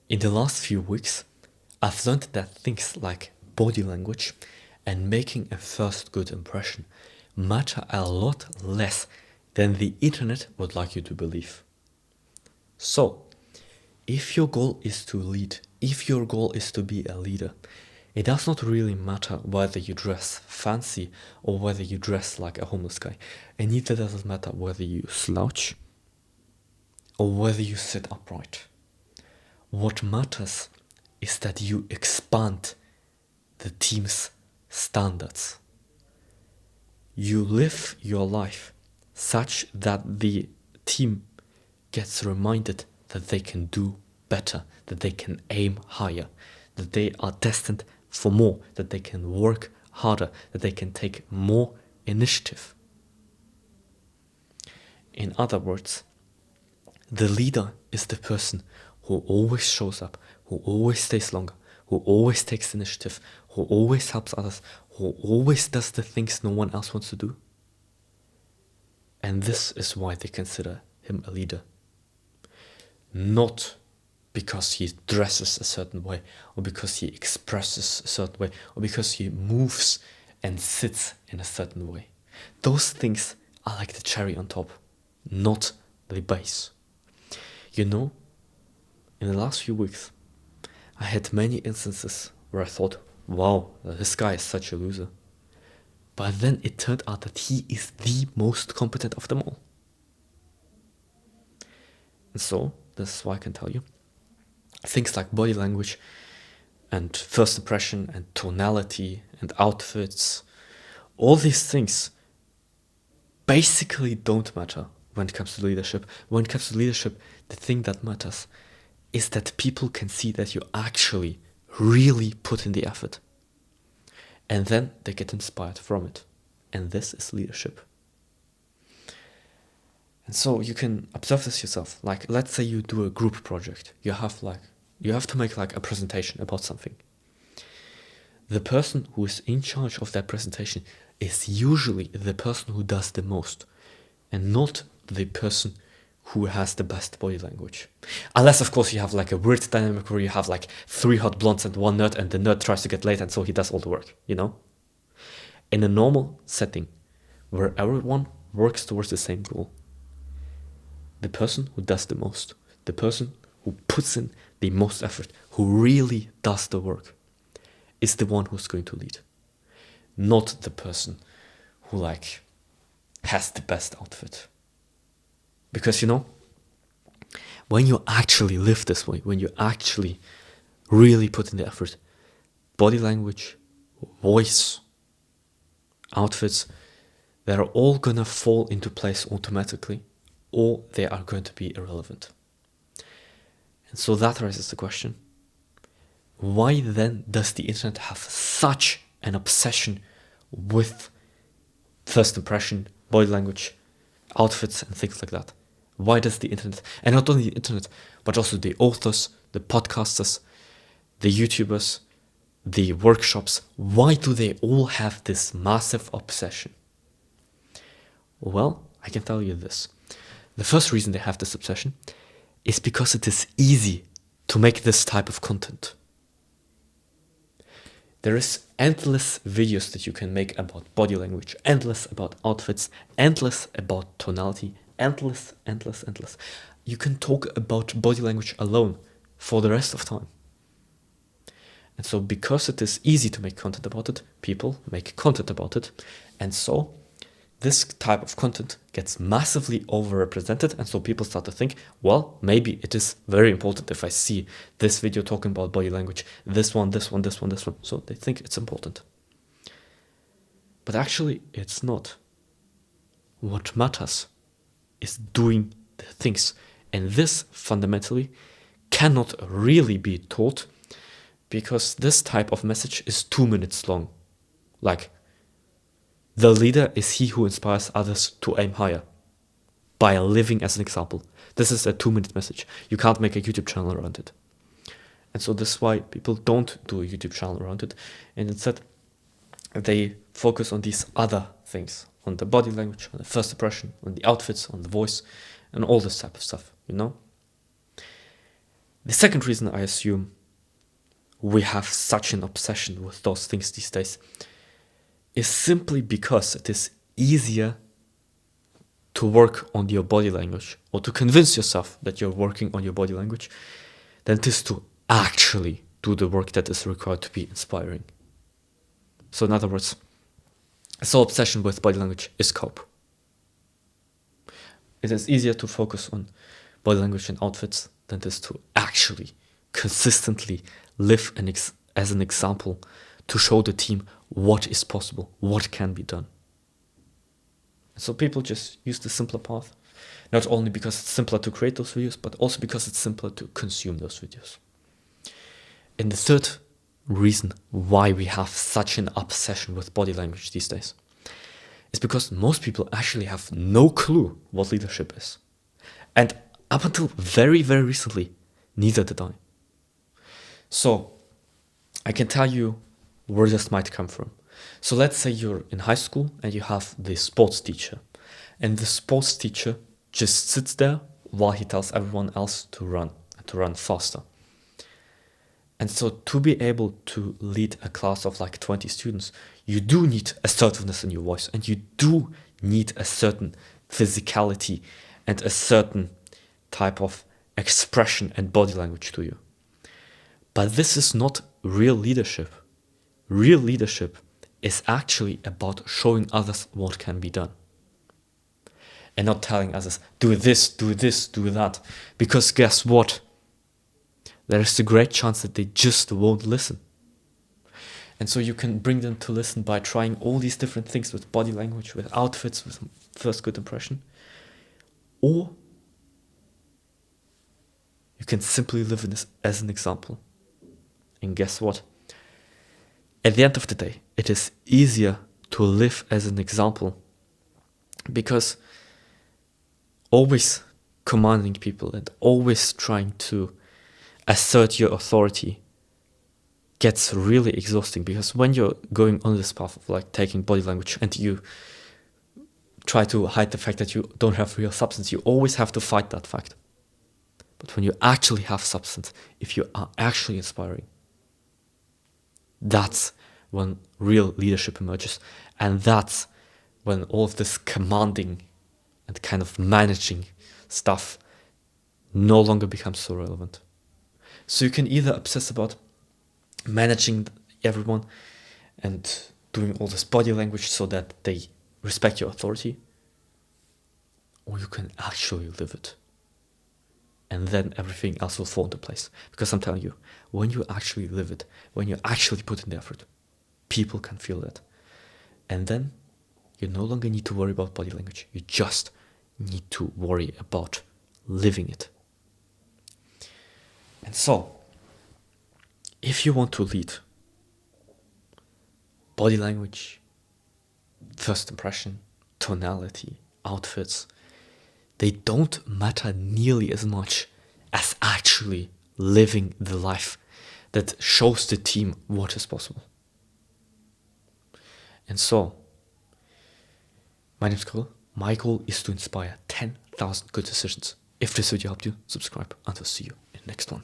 In the last few weeks, I've learned that things like body language and making a first good impression matter a lot less than the internet would like you to believe. So, if your goal is to lead, if your goal is to be a leader, it does not really matter whether you dress fancy or whether you dress like a homeless guy. And neither does it matter whether you slouch or whether you sit upright. What matters is that you expand the team's standards. You live your life such that the team gets reminded that they can do better, that they can aim higher, that they are destined for more, that they can work harder, that they can take more initiative. In other words, the leader is the person who always shows up, who always stays longer, who always takes initiative, who always helps others, who always does the things no one else wants to do. And this is why they consider him a leader. Not because he dresses a certain way, or because he expresses a certain way, or because he moves and sits in a certain way. Those things are like the cherry on top, not the base. You know, in the last few weeks, I had many instances where I thought, wow, this guy is such a loser. But then it turned out that he is the most competent of them all. And so, this is why I can tell you, things like body language and first impression and tonality and outfits, all these things basically don't matter when it comes to leadership. When it comes to leadership, the thing that matters is that people can see that you actually really put in the effort. And then they get inspired from it. And this is leadership. And so you can observe this yourself. Like, let's say you do a group project. You have to make like a presentation about something. The person who is in charge of that presentation is usually the person who does the most, and not the person who has the best body language. Unless, of course, you have like a weird dynamic where you have like 3 hot blondes and 1 nerd, and the nerd tries to get late, and so he does all the work, you know? In a normal setting, where everyone works towards the same goal, the person who does the most, the person who puts in the most effort, who really does the work, is the one who's going to lead. Not the person who like has the best outfit. Because, you know, when you actually live this way, when you actually really put in the effort, body language, voice, outfits, they're all gonna fall into place automatically, or they are going to be irrelevant. And so that raises the question, why then does the internet have such an obsession with first impression, body language, outfits, and things like that? Why does the internet, and not only the internet, but also the authors, the podcasters, the YouTubers, the workshops, why do they all have this massive obsession? Well, I can tell you this. The first reason they have this obsession is because it is easy to make this type of content. There is endless videos that you can make about body language, endless about outfits, endless about tonality, endless. You can talk about body language alone for the rest of time. And so because it is easy to make content about it, people make content about it. And so this type of content gets massively overrepresented, and so people start to think, well, maybe it is very important if I see this video talking about body language, this one. So they think it's important. But actually, it's not. What matters is doing the things. And this, fundamentally, cannot really be taught, because this type of message is 2 minutes long. Like, the leader is he who inspires others to aim higher by living as an example. This is a 2-minute message. You can't make a YouTube channel around it. And so this is why people don't do a YouTube channel around it. And instead, they focus on these other things, on the body language, on the first impression, on the outfits, on the voice, and all this type of stuff, you know? The second reason I assume we have such an obsession with those things these days is simply because it is easier to work on your body language or to convince yourself that you're working on your body language than it is to actually do the work that is required to be inspiring. So in other words, so obsession with body language is cope. It is easier to focus on body language and outfits than it is to actually consistently live as an example to show the team what is possible, what can be done. So people just use the simpler path, not only because it's simpler to create those videos, but also because it's simpler to consume those videos. And the third reason why we have such an obsession with body language these days is because most people actually have no clue what leadership is. And up until very, very recently, neither did I. So I can tell you where this might come from. So let's say you're in high school and you have the sports teacher, and the sports teacher just sits there while he tells everyone else to run faster. And so to be able to lead a class of like 20 students, you do need assertiveness in your voice, and you do need a certain physicality and a certain type of expression and body language to you. But this is not real leadership. Real leadership is actually about showing others what can be done. And not telling others, do this, do this, do that. Because guess what? There is a great chance that they just won't listen. And so you can bring them to listen by trying all these different things with body language, with outfits, with first good impression. Or you can simply live in this as an example. And guess what? At the end of the day, it is easier to live as an example because always commanding people and always trying to assert your authority gets really exhausting, because when you're going on this path of like taking body language and you try to hide the fact that you don't have real substance, you always have to fight that fact. But when you actually have substance, if you are actually inspiring, that's when real leadership emerges. And that's when all of this commanding and kind of managing stuff no longer becomes so relevant. So you can either obsess about managing everyone and doing all this body language so that they respect your authority, or you can actually live it. And then everything else will fall into place. Because I'm telling you, when you actually live it, when you actually put in the effort, people can feel that. And then you no longer need to worry about body language. You just need to worry about living it. And so, if you want to lead, body language, first impression, tonality, outfits, they don't matter nearly as much as actually living the life that shows the team what is possible. And so, my name is Kirill. My goal is to inspire 10,000 good decisions. If this video helped you, subscribe, and I'll see you in the next one.